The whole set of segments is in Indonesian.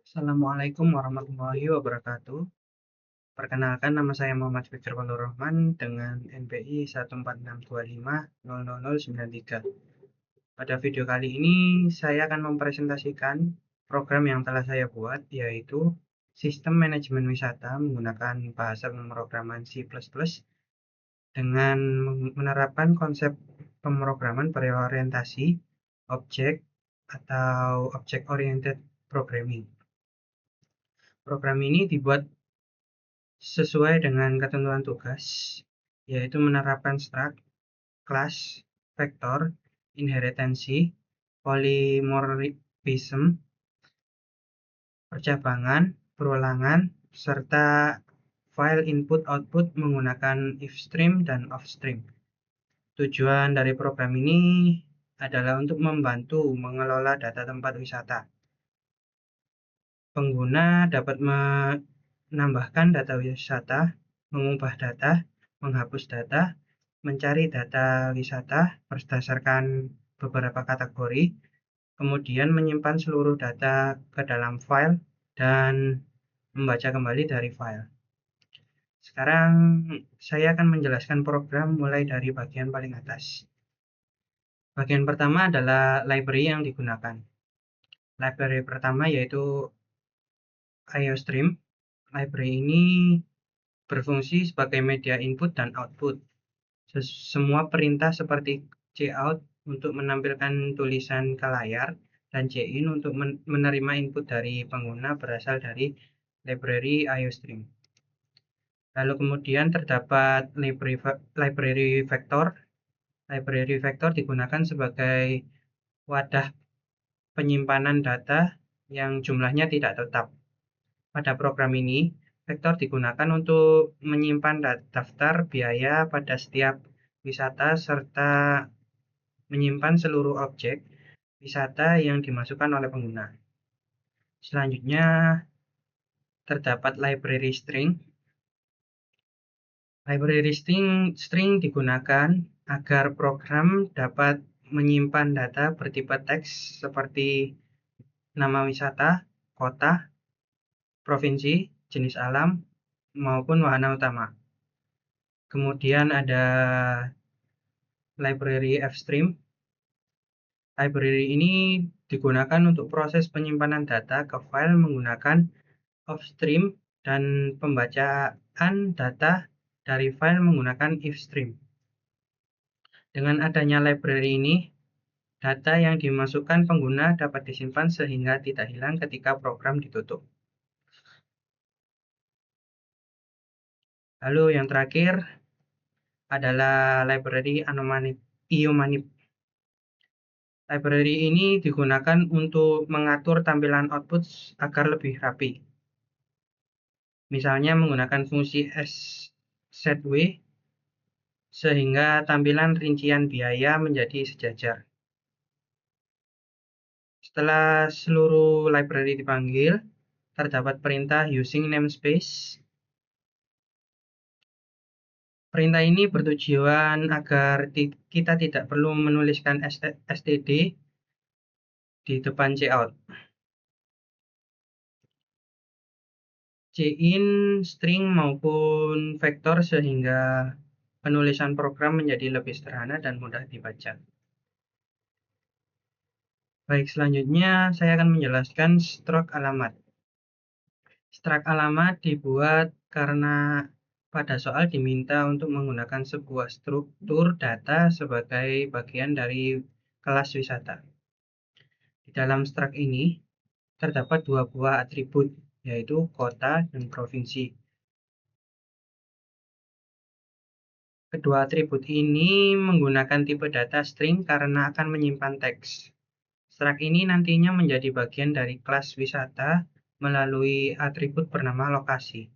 Assalamualaikum warahmatullahi wabarakatuh. Perkenalkan, nama saya Muhammad Fikri Fadlur Rahman dengan NPI 14625000093. Pada video kali ini, saya akan mempresentasikan program yang telah saya buat, yaitu Sistem Manajemen Wisata menggunakan bahasa pemrograman C++ dengan menerapkan konsep pemrograman berorientasi objek atau Object Oriented Programming. Program ini dibuat sesuai dengan ketentuan tugas, yaitu menerapkan struct, class, vektor, inheritance, polymorphism, percabangan, perulangan, serta file input-output menggunakan ifstream dan offstream. Tujuan dari program ini adalah untuk membantu mengelola data tempat wisata. Pengguna dapat menambahkan data wisata, mengubah data, menghapus data, mencari data wisata berdasarkan beberapa kategori, kemudian menyimpan seluruh data ke dalam file, dan membaca kembali dari file. Sekarang saya akan menjelaskan program mulai dari bagian paling atas. Bagian pertama adalah library yang digunakan. Library pertama yaitu IOStream. Library ini berfungsi sebagai media input dan output. Semua perintah seperti cout untuk menampilkan tulisan ke layar dan cin untuk menerima input dari pengguna berasal dari library IOStream. Lalu kemudian terdapat library vector. Library vector digunakan sebagai wadah penyimpanan data yang jumlahnya tidak tetap. Pada program ini, vektor digunakan untuk menyimpan daftar biaya pada setiap wisata serta menyimpan seluruh objek wisata yang dimasukkan oleh pengguna. Selanjutnya, terdapat library string. Library string digunakan agar program dapat menyimpan data bertipe teks seperti nama wisata, kota, provinsi, jenis alam, maupun wahana utama. Kemudian ada library fstream. Library ini digunakan untuk proses penyimpanan data ke file menggunakan offstream dan pembacaan data dari file menggunakan ifstream. Dengan adanya library ini, data yang dimasukkan pengguna dapat disimpan sehingga tidak hilang ketika program ditutup. Lalu yang terakhir adalah library iomanip. Library ini digunakan untuk mengatur tampilan output agar lebih rapi. Misalnya menggunakan fungsi setw sehingga tampilan rincian biaya menjadi sejajar. Setelah seluruh library dipanggil, terdapat perintah using namespace. Perintah ini bertujuan agar kita tidak perlu menuliskan std di depan cout. Cin, string maupun vektor sehingga penulisan program menjadi lebih sederhana dan mudah dibaca. Baik, selanjutnya saya akan menjelaskan struct alamat. Struct alamat dibuat karena pada soal diminta untuk menggunakan sebuah struktur data sebagai bagian dari kelas wisata. Di dalam struct ini terdapat dua buah atribut, yaitu kota dan provinsi. Kedua atribut ini menggunakan tipe data string karena akan menyimpan teks. Struct ini nantinya menjadi bagian dari kelas wisata melalui atribut bernama lokasi.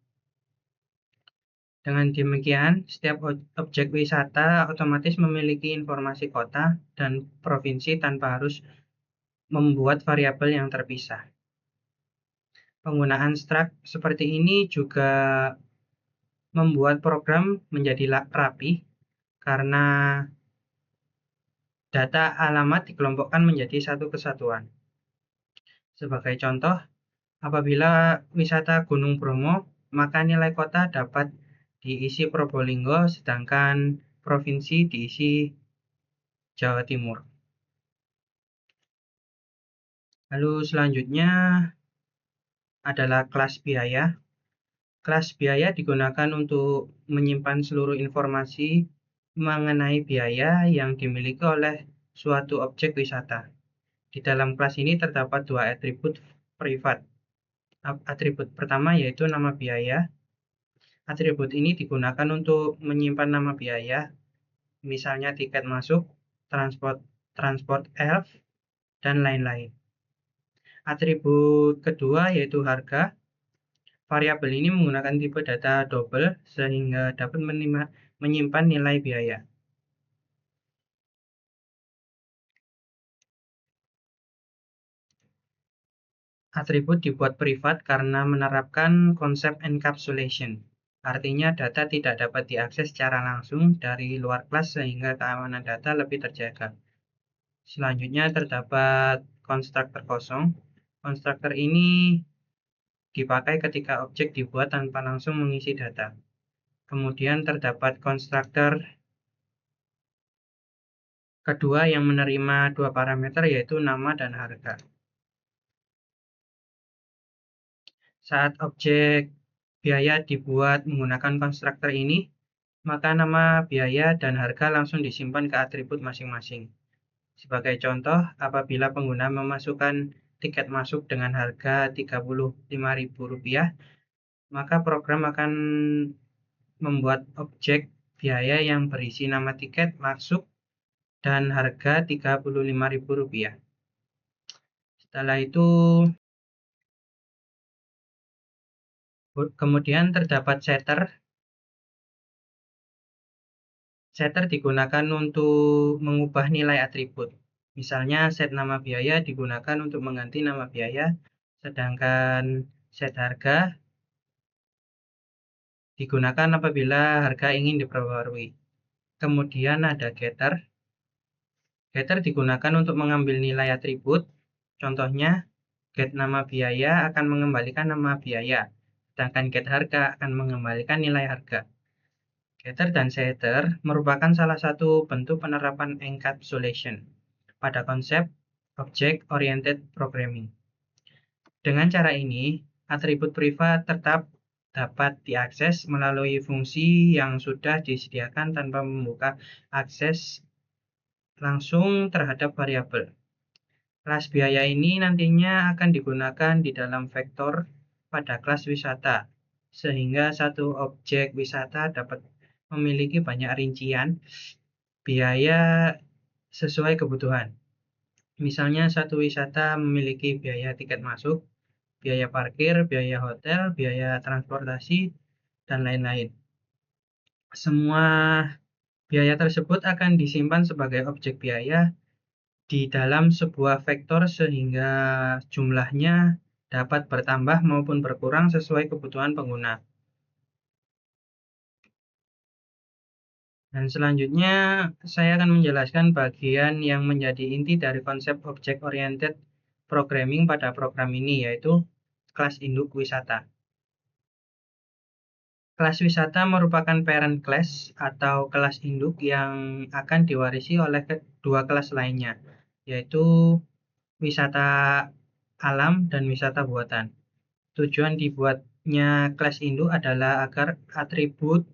Dengan demikian, setiap objek wisata otomatis memiliki informasi kota dan provinsi tanpa harus membuat variabel yang terpisah. Penggunaan struct seperti ini juga membuat program menjadi rapi karena data alamat dikelompokkan menjadi satu kesatuan. Sebagai contoh, Apabila wisata Gunung Bromo, maka nilai kota dapat diisi Probolinggo, sedangkan provinsi diisi Jawa Timur. Lalu selanjutnya adalah kelas biaya. Kelas biaya digunakan untuk menyimpan seluruh informasi mengenai biaya yang dimiliki oleh suatu objek wisata. Di dalam kelas ini terdapat dua atribut privat. Atribut pertama yaitu nama biaya. Atribut ini digunakan untuk menyimpan nama biaya, misalnya tiket masuk, transport elf, dan lain-lain. Atribut kedua yaitu harga. Variabel ini menggunakan tipe data double sehingga dapat menyimpan nilai biaya. Atribut dibuat privat karena menerapkan konsep encapsulation. Artinya data tidak dapat diakses secara langsung dari luar kelas sehingga keamanan data lebih terjaga. Selanjutnya terdapat konstruktor kosong. Konstruktor ini dipakai ketika objek dibuat tanpa langsung mengisi data. Kemudian terdapat konstruktor kedua yang menerima dua parameter yaitu nama dan harga. Saat objek biaya dibuat menggunakan konstruktor ini, maka nama biaya dan harga langsung disimpan ke atribut masing-masing. Sebagai contoh, apabila pengguna memasukkan tiket masuk dengan harga Rp35.000, maka program akan membuat objek biaya yang berisi nama tiket masuk dan harga Rp35.000. Setelah itu, kemudian terdapat setter. Setter digunakan untuk mengubah nilai atribut. Misalnya, set nama biaya digunakan untuk mengganti nama biaya, sedangkan set harga digunakan apabila harga ingin diperbarui. Kemudian ada getter. Getter digunakan untuk mengambil nilai atribut. Contohnya, get nama biaya akan mengembalikan nama biaya, sedangkan get harga akan mengembalikan nilai harga. Getter dan setter merupakan salah satu bentuk penerapan encapsulation pada konsep Object-Oriented Programming. Dengan cara ini, atribut privat tetap dapat diakses melalui fungsi yang sudah disediakan tanpa membuka akses langsung terhadap variabel. Kelas biaya ini nantinya akan digunakan di dalam vektor pada kelas wisata, sehingga satu objek wisata dapat memiliki banyak rincian biaya sesuai kebutuhan. Misalnya satu wisata memiliki biaya tiket masuk, biaya parkir, biaya hotel, biaya transportasi, dan lain-lain. Semua biaya tersebut akan disimpan sebagai objek biaya di dalam sebuah vektor sehingga jumlahnya dapat bertambah maupun berkurang sesuai kebutuhan pengguna. Dan selanjutnya, saya akan menjelaskan bagian yang menjadi inti dari konsep Object-Oriented Programming pada program ini, yaitu kelas induk wisata. Kelas wisata merupakan parent class atau kelas induk yang akan diwarisi oleh kedua kelas lainnya, yaitu wisata alam dan wisata buatan. Tujuan dibuatnya kelas induk adalah agar atribut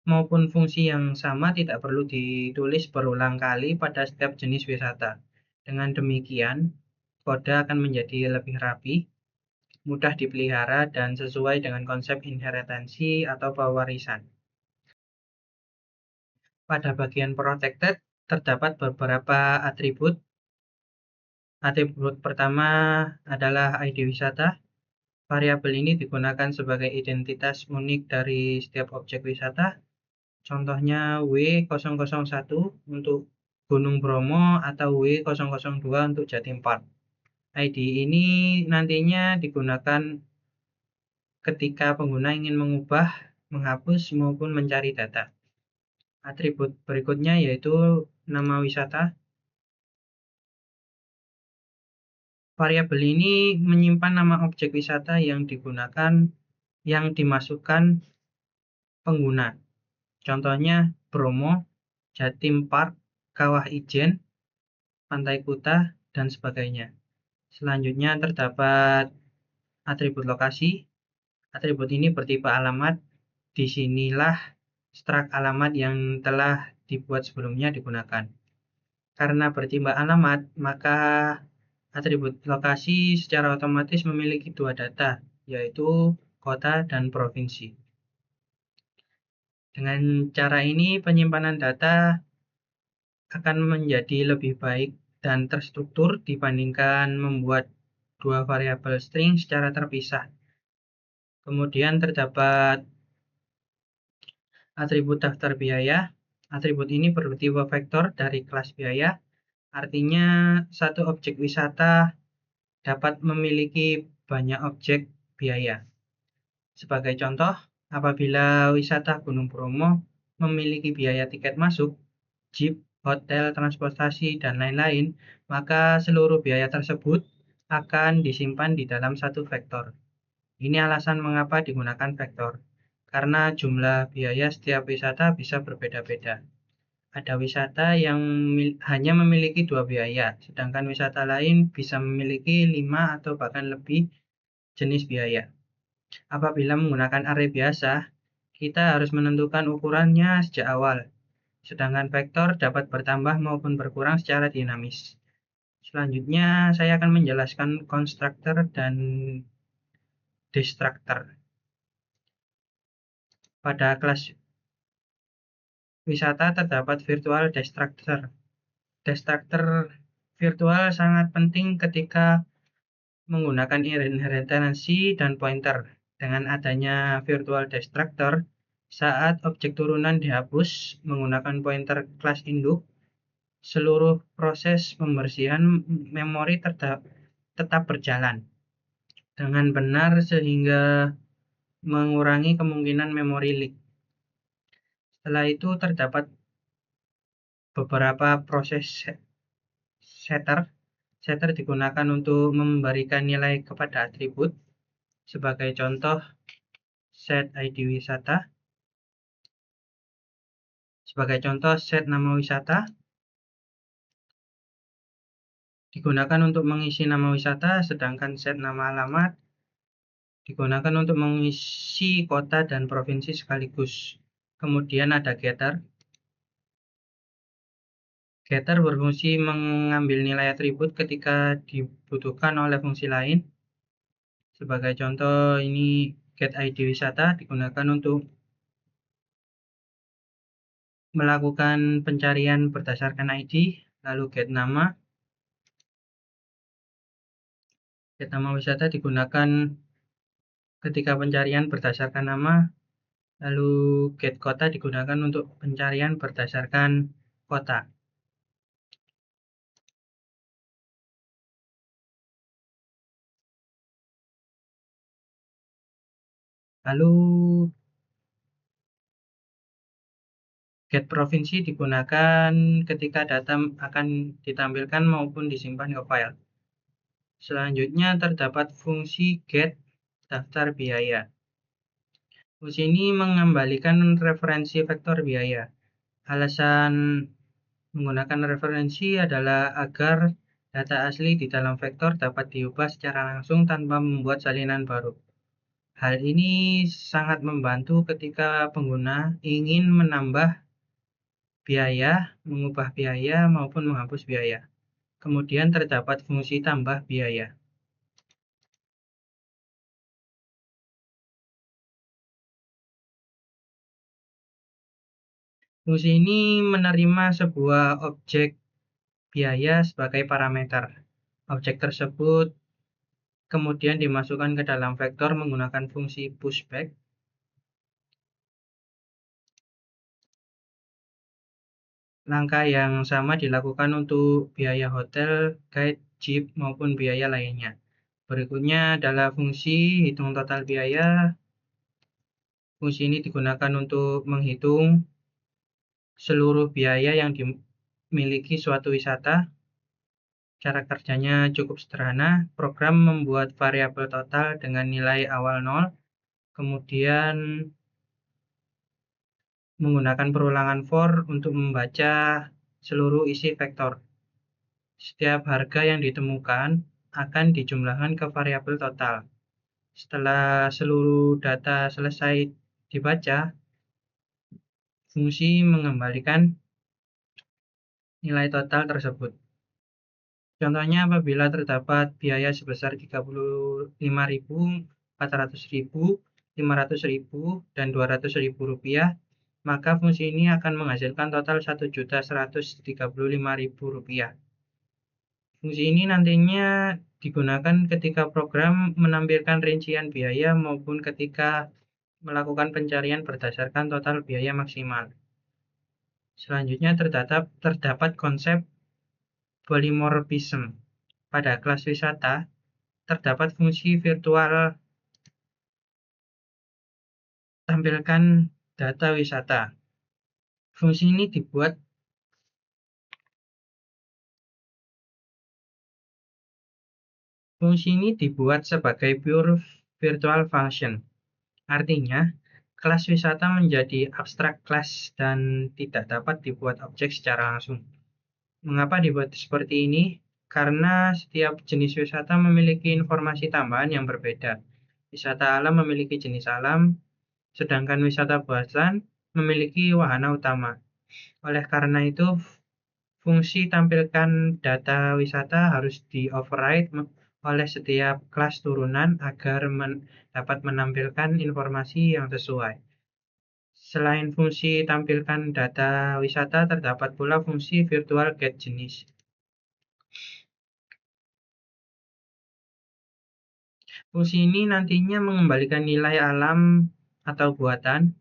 maupun fungsi yang sama tidak perlu ditulis berulang kali pada setiap jenis wisata. Dengan demikian, kode akan menjadi lebih rapi, mudah dipelihara, dan sesuai dengan konsep inherentansi atau pewarisan. Pada bagian protected, terdapat beberapa atribut. Atribut pertama adalah ID wisata. Variabel ini digunakan sebagai identitas unik dari setiap objek wisata. Contohnya W001 untuk Gunung Bromo atau W002 untuk Jatim Park. ID ini nantinya digunakan ketika pengguna ingin mengubah, menghapus, maupun mencari data. Atribut berikutnya yaitu nama wisata. Variabel ini menyimpan nama objek wisata yang dimasukkan pengguna. Contohnya Bromo, Jatim Park, Kawah Ijen, Pantai Kuta, dan sebagainya. Selanjutnya terdapat atribut lokasi. Atribut ini bertipe alamat. Disinilah struk alamat yang telah dibuat sebelumnya digunakan. Karena bertipe alamat, maka atribut lokasi secara otomatis memiliki dua data, yaitu kota dan provinsi. Dengan cara ini, penyimpanan data akan menjadi lebih baik dan terstruktur dibandingkan membuat dua variabel string secara terpisah. Kemudian terdapat atribut daftar biaya. Atribut ini bertipe vektor dari kelas biaya. Artinya, satu objek wisata dapat memiliki banyak objek biaya. Sebagai contoh, apabila wisata Gunung Bromo memiliki biaya tiket masuk, jeep, hotel, transportasi, dan lain-lain, maka seluruh biaya tersebut akan disimpan di dalam satu vektor. Ini alasan mengapa digunakan vektor, karena jumlah biaya setiap wisata bisa berbeda-beda. Ada wisata yang hanya memiliki dua biaya, sedangkan wisata lain bisa memiliki 5 atau bahkan lebih jenis biaya. Apabila menggunakan array biasa, kita harus menentukan ukurannya sejak awal, sedangkan vektor dapat bertambah maupun berkurang secara dinamis. Selanjutnya, saya akan menjelaskan constructor dan destructor. Pada kelas wisata terdapat virtual destructor. Destructor virtual sangat penting ketika menggunakan inherency dan pointer. Dengan adanya virtual destructor, saat objek turunan dihapus menggunakan pointer kelas induk, seluruh proses pembersihan memori tetap berjalan dengan benar sehingga mengurangi kemungkinan memori leak. Setelah itu terdapat beberapa proses setter. Setter digunakan untuk memberikan nilai kepada atribut. Sebagai contoh, set ID wisata. Sebagai contoh, set nama wisata digunakan untuk mengisi nama wisata, sedangkan set nama alamat digunakan untuk mengisi kota dan provinsi sekaligus. Kemudian ada getter. Getter berfungsi mengambil nilai atribut ketika dibutuhkan oleh fungsi lain. Sebagai contoh, ini get ID wisata digunakan untuk melakukan pencarian berdasarkan ID, lalu get nama. Get nama wisata digunakan ketika pencarian berdasarkan nama, lalu get kota digunakan untuk pencarian berdasarkan kota. Lalu get provinsi digunakan ketika data akan ditampilkan maupun disimpan ke file. Selanjutnya terdapat fungsi get daftar biaya. Fungsi ini mengembalikan referensi vektor biaya. Alasan menggunakan referensi adalah agar data asli di dalam vektor dapat diubah secara langsung tanpa membuat salinan baru. Hal ini sangat membantu ketika pengguna ingin menambah biaya, mengubah biaya, maupun menghapus biaya. Kemudian terdapat fungsi tambah biaya. Fungsi ini menerima sebuah objek biaya sebagai parameter. Objek tersebut kemudian dimasukkan ke dalam vektor menggunakan fungsi pushback. Langkah yang sama dilakukan untuk biaya hotel, guide, jeep, maupun biaya lainnya. Berikutnya adalah fungsi hitung total biaya. Fungsi ini digunakan untuk menghitung seluruh biaya yang dimiliki suatu wisata. Cara kerjanya cukup sederhana. Program membuat variabel total dengan nilai awal 0, kemudian menggunakan perulangan for untuk membaca seluruh isi vektor. Setiap harga yang ditemukan akan dijumlahkan ke variabel total. Setelah seluruh data selesai dibaca, fungsi mengembalikan nilai total tersebut. Contohnya apabila terdapat biaya sebesar 35.000, 400.000, 500.000, dan 200.000 rupiah, maka fungsi ini akan menghasilkan total 1.135.000 rupiah. Fungsi ini nantinya digunakan ketika program menampilkan rincian biaya maupun ketika melakukan pencarian berdasarkan total biaya maksimal. Selanjutnya terdapat konsep polymorphism. Pada kelas wisata, terdapat fungsi virtual tampilkan data wisata. Fungsi ini dibuat sebagai pure virtual function. Artinya, kelas wisata menjadi abstrak kelas dan tidak dapat dibuat objek secara langsung. Mengapa dibuat seperti ini? Karena setiap jenis wisata memiliki informasi tambahan yang berbeda. Wisata alam memiliki jenis alam, sedangkan wisata buatan memiliki wahana utama. Oleh karena itu, fungsi tampilkan data wisata harus di-override oleh setiap kelas turunan agar dapat menampilkan informasi yang sesuai. Selain fungsi tampilkan data wisata, terdapat pula fungsi virtual get jenis. Fungsi ini nantinya mengembalikan nilai alam atau buatan.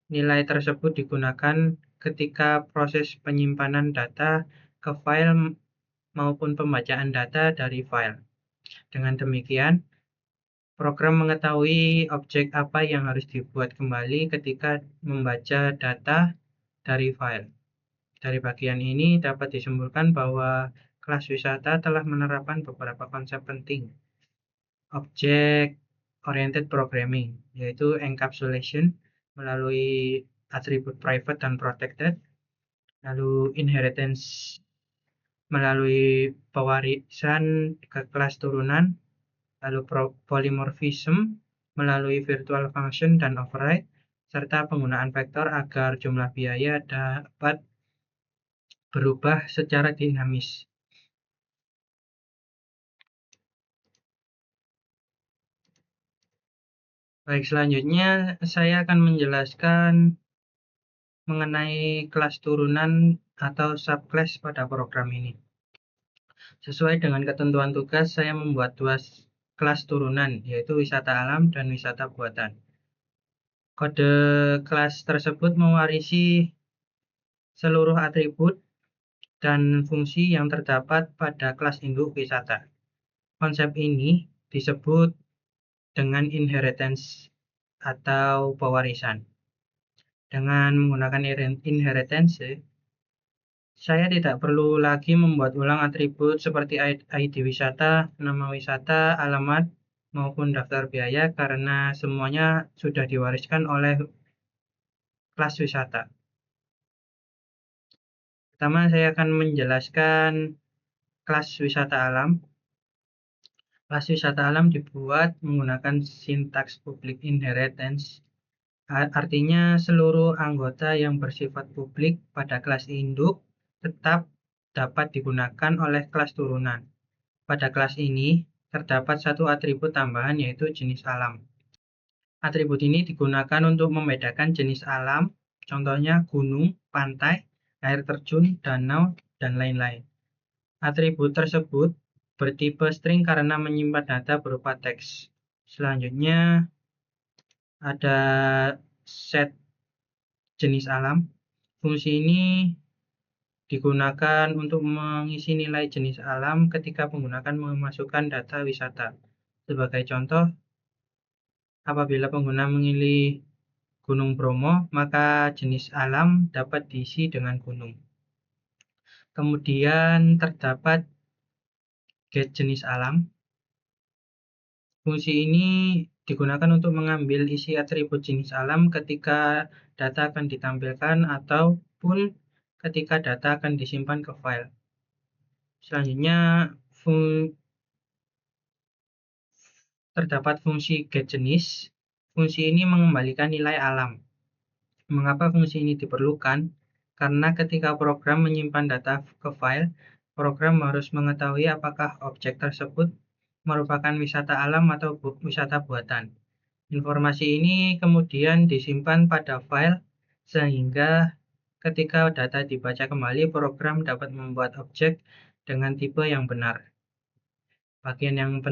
Nilai tersebut digunakan ketika proses penyimpanan data ke file maupun pembacaan data dari file. Dengan demikian, program mengetahui objek apa yang harus dibuat kembali ketika membaca data dari file. Dari bagian ini dapat disimpulkan bahwa kelas wisata telah menerapkan beberapa konsep penting. Object-oriented programming, yaitu encapsulation melalui atribut private dan protected, lalu inheritance melalui pewarisan ke kelas turunan, lalu polymorphism melalui virtual function dan override, serta penggunaan vektor agar jumlah biaya dapat berubah secara dinamis. Baik, selanjutnya saya akan menjelaskan mengenai kelas turunan atau subclass pada program ini. Sesuai dengan ketentuan tugas, saya membuat dua kelas turunan, yaitu wisata alam dan wisata buatan. Kode kelas tersebut mewarisi seluruh atribut dan fungsi yang terdapat pada kelas induk wisata. Konsep ini disebut dengan inheritance atau pewarisan. Dengan menggunakan inheritance, saya tidak perlu lagi membuat ulang atribut seperti ID wisata, nama wisata, alamat, maupun daftar biaya karena semuanya sudah diwariskan oleh kelas wisata. Pertama, saya akan menjelaskan kelas wisata alam. Kelas wisata alam dibuat menggunakan sintaks public inheritance. Artinya seluruh anggota yang bersifat publik pada kelas induk tetap dapat digunakan oleh kelas turunan. Pada kelas ini terdapat satu atribut tambahan yaitu jenis alam. Atribut ini digunakan untuk membedakan jenis alam, contohnya gunung, pantai, air terjun, danau, dan lain-lain. Atribut tersebut bertipe string karena menyimpan data berupa teks. Selanjutnya ada set jenis alam. Fungsi ini digunakan untuk mengisi nilai jenis alam ketika menggunakan memasukkan data wisata. Sebagai contoh, apabila pengguna memilih Gunung Bromo, maka jenis alam dapat diisi dengan gunung. Kemudian terdapat get jenis alam. Fungsi ini digunakan untuk mengambil isi atribut jenis alam ketika data akan ditampilkan ataupun ketika data akan disimpan ke file. Selanjutnya, terdapat fungsi get jenis. Fungsi ini mengembalikan nilai alam. Mengapa fungsi ini diperlukan? Karena ketika program menyimpan data ke file, program harus mengetahui apakah objek tersebut merupakan wisata alam atau wisata buatan. Informasi ini kemudian disimpan pada file, sehingga ketika data dibaca kembali, program dapat membuat objek dengan tipe yang benar. Bagian yang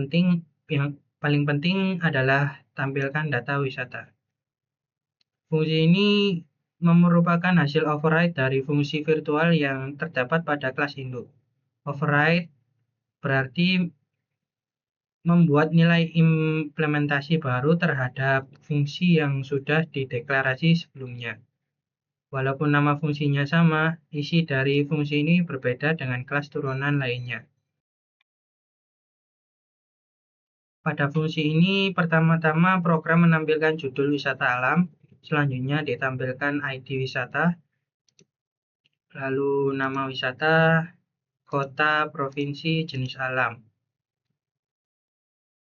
paling penting adalah tampilkan data wisata. Fungsi ini merupakan hasil override dari fungsi virtual yang terdapat pada kelas induk. Override berarti membuat nilai implementasi baru terhadap fungsi yang sudah dideklarasi sebelumnya. Walaupun nama fungsinya sama, isi dari fungsi ini berbeda dengan kelas turunan lainnya. Pada fungsi ini, pertama-tama program menampilkan judul wisata alam, selanjutnya ditampilkan ID wisata, lalu nama wisata, kota, provinsi, jenis alam.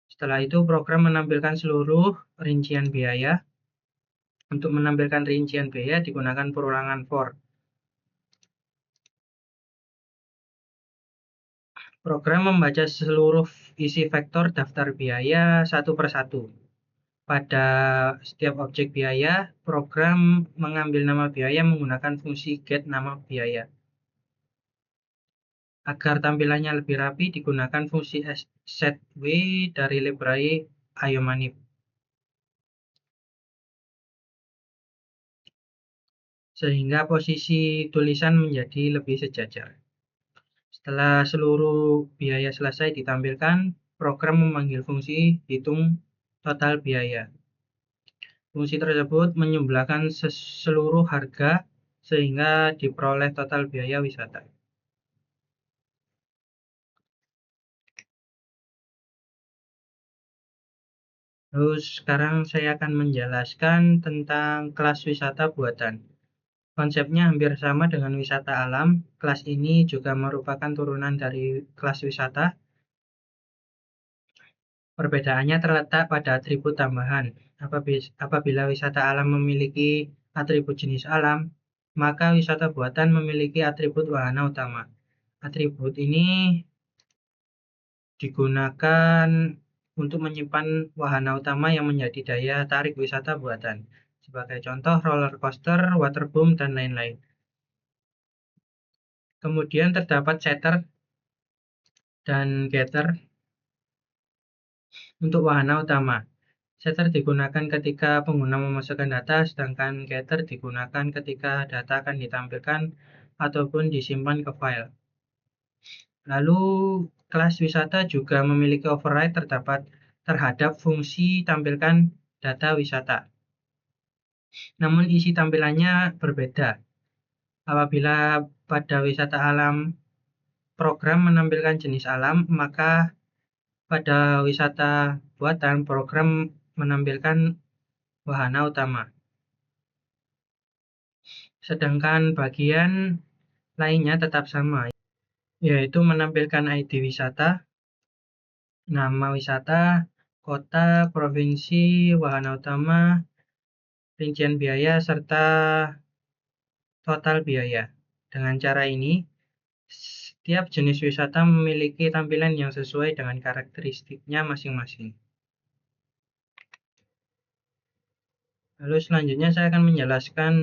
Setelah itu, program menampilkan seluruh rincian biaya. Untuk menampilkan rincian biaya digunakan perulangan for. Program membaca seluruh isi vektor daftar biaya satu per satu. Pada setiap objek biaya, program mengambil nama biaya menggunakan fungsi get nama biaya. Agar tampilannya lebih rapi, digunakan fungsi setW dari library Iomanip. Sehingga posisi tulisan menjadi lebih sejajar. Setelah seluruh biaya selesai ditampilkan, program memanggil fungsi hitung total biaya. Fungsi tersebut menjumlahkan seluruh harga sehingga diperoleh total biaya wisata. Terus sekarang saya akan menjelaskan tentang kelas wisata buatan. Konsepnya hampir sama dengan wisata alam. Kelas ini juga merupakan turunan dari kelas wisata. Perbedaannya terletak pada atribut tambahan. Apabila wisata alam memiliki atribut jenis alam, maka wisata buatan memiliki atribut wahana utama. Atribut ini digunakan untuk menyimpan wahana utama yang menjadi daya tarik wisata buatan. Sebagai contoh, roller coaster, waterboom, dan lain-lain. Kemudian terdapat setter dan getter untuk wahana utama. Setter digunakan ketika pengguna memasukkan data, sedangkan getter digunakan ketika data akan ditampilkan ataupun disimpan ke file. Lalu, kelas wisata juga memiliki override terhadap fungsi tampilkan data wisata. Namun isi tampilannya berbeda. Apabila pada wisata alam program menampilkan jenis alam, maka pada wisata buatan program menampilkan wahana utama. Sedangkan bagian lainnya tetap sama, yaitu menampilkan ID wisata, nama wisata, kota, provinsi, wahana utama, rincian biaya, serta total biaya. Dengan cara ini, setiap jenis wisata memiliki tampilan yang sesuai dengan karakteristiknya masing-masing. Lalu selanjutnya saya akan menjelaskan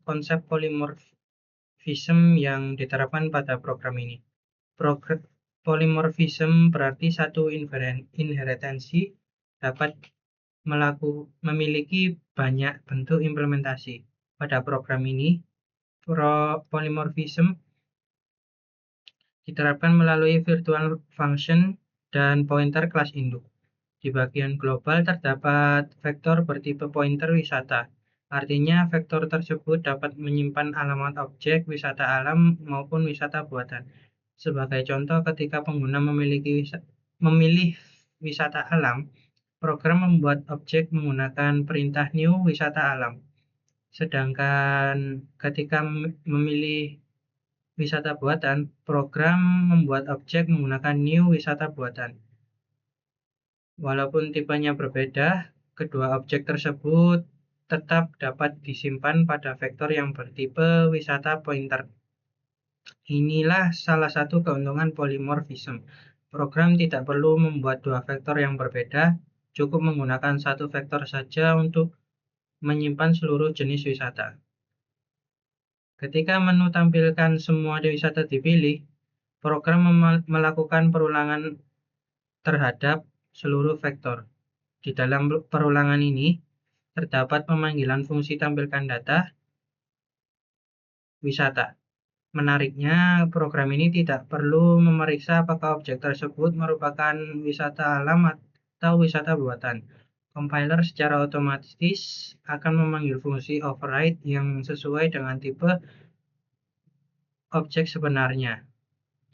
konsep polymorphism yang diterapkan pada program ini. Polymorphism berarti satu inherensi dapat memiliki banyak bentuk implementasi. Pada program ini, polymorphism diterapkan melalui virtual function dan pointer kelas induk. Di bagian global terdapat vektor bertipe pointer wisata. Artinya vektor tersebut dapat menyimpan alamat objek wisata alam maupun wisata buatan. Sebagai contoh, ketika pengguna memilih wisata alam, program membuat objek menggunakan perintah new wisata alam. Sedangkan ketika memilih wisata buatan, program membuat objek menggunakan new wisata buatan. Walaupun tipenya berbeda, kedua objek tersebut tetap dapat disimpan pada vektor yang bertipe wisata pointer. Inilah salah satu keuntungan polymorphism. Program tidak perlu membuat dua vektor yang berbeda, cukup menggunakan satu vektor saja untuk menyimpan seluruh jenis wisata. Ketika menu tampilkan semua wisata dipilih, program melakukan perulangan terhadap seluruh vektor. Di dalam perulangan ini, terdapat pemanggilan fungsi tampilkan data wisata. Menariknya, program ini tidak perlu memeriksa apakah objek tersebut merupakan wisata alam atau wisata buatan. Compiler secara otomatis akan memanggil fungsi override yang sesuai dengan tipe objek sebenarnya.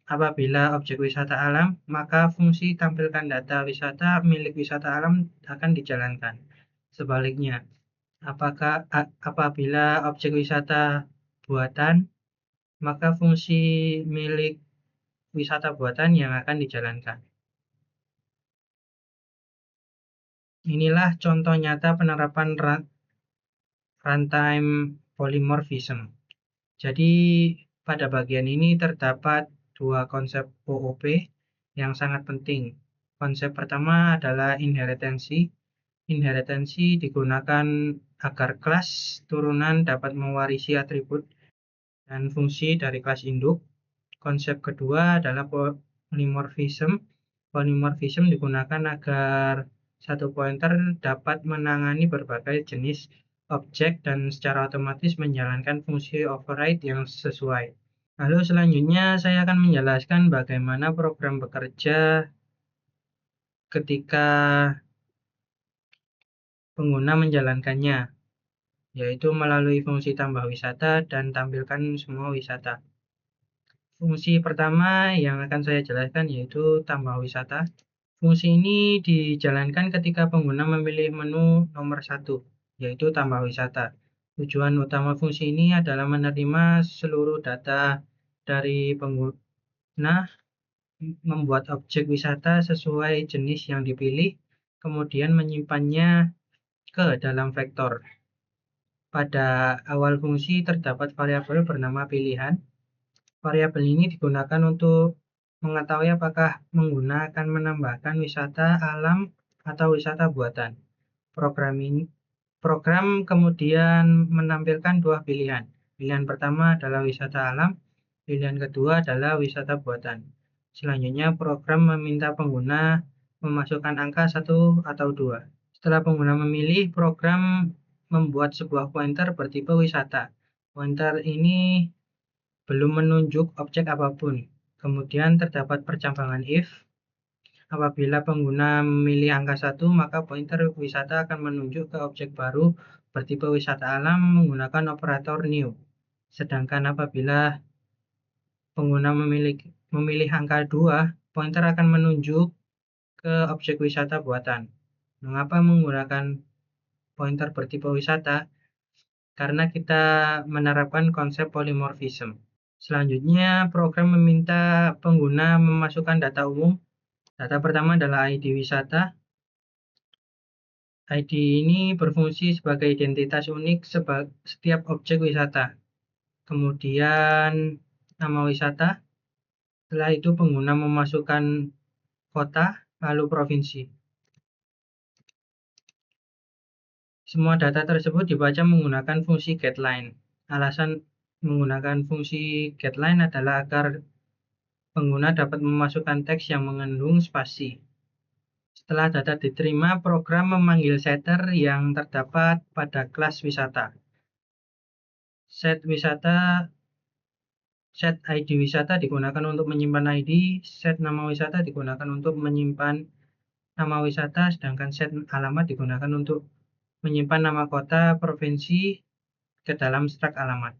Apabila objek wisata alam, maka fungsi tampilkan data wisata milik wisata alam akan dijalankan. Sebaliknya, apabila objek wisata buatan, maka fungsi milik wisata buatan yang akan dijalankan. Inilah contoh nyata penerapan runtime polymorphism. Jadi pada bagian ini terdapat dua konsep OOP yang sangat penting. Konsep pertama adalah inherentensi. Inherentensi digunakan agar kelas turunan dapat mewarisi atribut dan fungsi dari kelas induk. Konsep kedua adalah polymorphism. Polymorphism digunakan agar satu pointer dapat menangani berbagai jenis objek dan secara otomatis menjalankan fungsi override yang sesuai. Lalu selanjutnya saya akan menjelaskan bagaimana program bekerja ketika pengguna menjalankannya, yaitu melalui fungsi tambah wisata dan tampilkan semua wisata. Fungsi pertama yang akan saya jelaskan yaitu tambah wisata. Fungsi ini dijalankan ketika pengguna memilih menu nomor 1, yaitu tambah wisata. Tujuan utama fungsi ini adalah menerima seluruh data dari pengguna, membuat objek wisata sesuai jenis yang dipilih, kemudian menyimpannya ke dalam vektor. Pada awal fungsi terdapat variabel bernama pilihan. Variabel ini digunakan untuk mengetahui apakah pengguna akan menambahkan wisata alam atau wisata buatan. Program kemudian menampilkan dua pilihan. Pilihan pertama adalah wisata alam, pilihan kedua adalah wisata buatan. Selanjutnya program meminta pengguna memasukkan angka 1 atau 2. Setelah pengguna memilih, program membuat sebuah pointer bertipe wisata. Pointer ini belum menunjuk objek apapun. Kemudian terdapat percambangan if. Apabila pengguna memilih angka 1, maka pointer wisata akan menunjuk ke objek baru bertipe wisata alam menggunakan operator new. Sedangkan apabila pengguna memilih angka 2, pointer akan menunjuk ke objek wisata buatan. Mengapa menggunakan pointer bertipe wisata? Karena kita menerapkan konsep polymorphism. Selanjutnya, program meminta pengguna memasukkan data umum. Data pertama adalah ID wisata. ID ini berfungsi sebagai identitas unik setiap objek wisata. Kemudian nama wisata. Setelah itu pengguna memasukkan kota, lalu provinsi. Semua data tersebut dibaca menggunakan fungsi getLine. Alasan menggunakan fungsi getLine adalah agar pengguna dapat memasukkan teks yang mengandung spasi. Setelah data diterima, program memanggil setter yang terdapat pada kelas wisata. Set ID wisata digunakan untuk menyimpan ID, set nama wisata digunakan untuk menyimpan nama wisata, sedangkan set alamat digunakan untuk menyimpan nama kota, provinsi ke dalam struk alamat.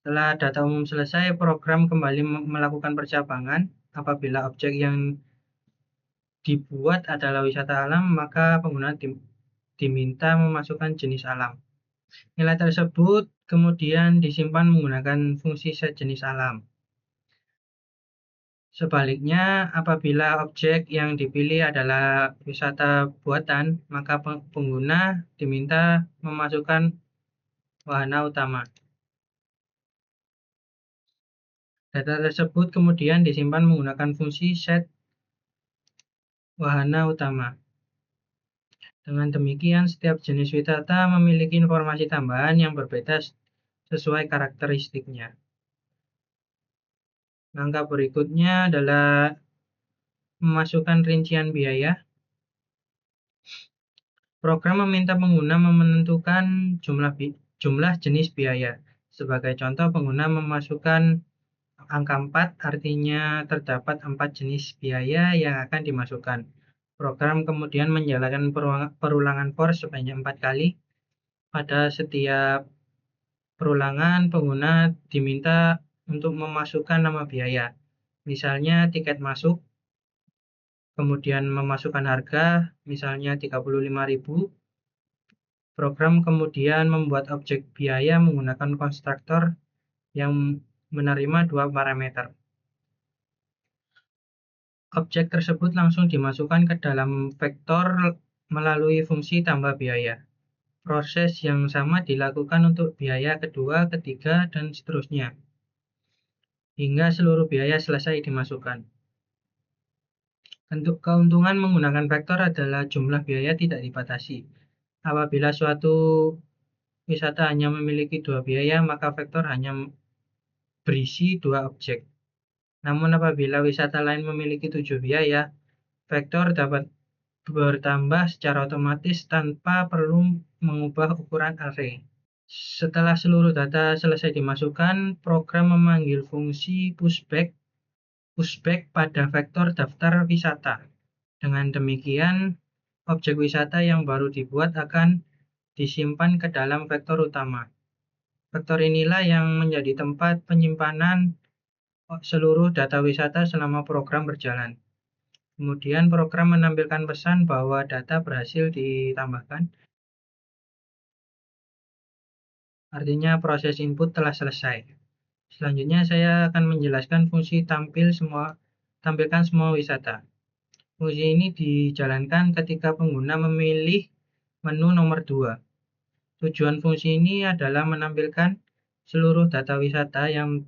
Setelah data umum selesai, program kembali melakukan percabangan. Apabila objek yang dibuat adalah wisata alam, maka pengguna diminta memasukkan jenis alam. Nilai tersebut kemudian disimpan menggunakan fungsi set jenis alam. Sebaliknya, apabila objek yang dipilih adalah wisata buatan, maka pengguna diminta memasukkan wahana utama. Data tersebut kemudian disimpan menggunakan fungsi set wahana utama. Dengan demikian, setiap jenis wisata memiliki informasi tambahan yang berbeda sesuai karakteristiknya. Langkah berikutnya adalah memasukkan rincian biaya. Program meminta pengguna menentukan jumlah jenis biaya. Sebagai contoh, pengguna memasukkan angka 4, artinya terdapat 4 jenis biaya yang akan dimasukkan. Program kemudian menjalankan perulangan for sebanyak 4 kali. Pada setiap perulangan, pengguna diminta untuk memasukkan nama biaya. Misalnya tiket masuk, kemudian memasukkan harga, misalnya 35.000. Program kemudian membuat objek biaya menggunakan konstruktor yang menerima dua parameter. Objek tersebut langsung dimasukkan ke dalam vektor melalui fungsi tambah biaya. Proses yang sama dilakukan untuk biaya kedua, ketiga, dan seterusnya, hingga seluruh biaya selesai dimasukkan. Bentuk keuntungan menggunakan vektor adalah jumlah biaya tidak dibatasi. Apabila suatu wisata hanya memiliki 2 biaya, maka vektor hanya berisi 2 objek. Namun apabila wisata lain memiliki 7 biaya, vektor dapat bertambah secara otomatis tanpa perlu mengubah ukuran array. Setelah seluruh data selesai dimasukkan, program memanggil fungsi pushback pada vektor daftar wisata. Dengan demikian, objek wisata yang baru dibuat akan disimpan ke dalam vektor utama. Vektor inilah yang menjadi tempat penyimpanan seluruh data wisata selama program berjalan. Kemudian program menampilkan pesan bahwa data berhasil ditambahkan. Artinya proses input telah selesai. Selanjutnya saya akan menjelaskan fungsi tampilkan semua wisata. Fungsi ini dijalankan ketika pengguna memilih menu nomor 2. Tujuan fungsi ini adalah menampilkan seluruh data wisata yang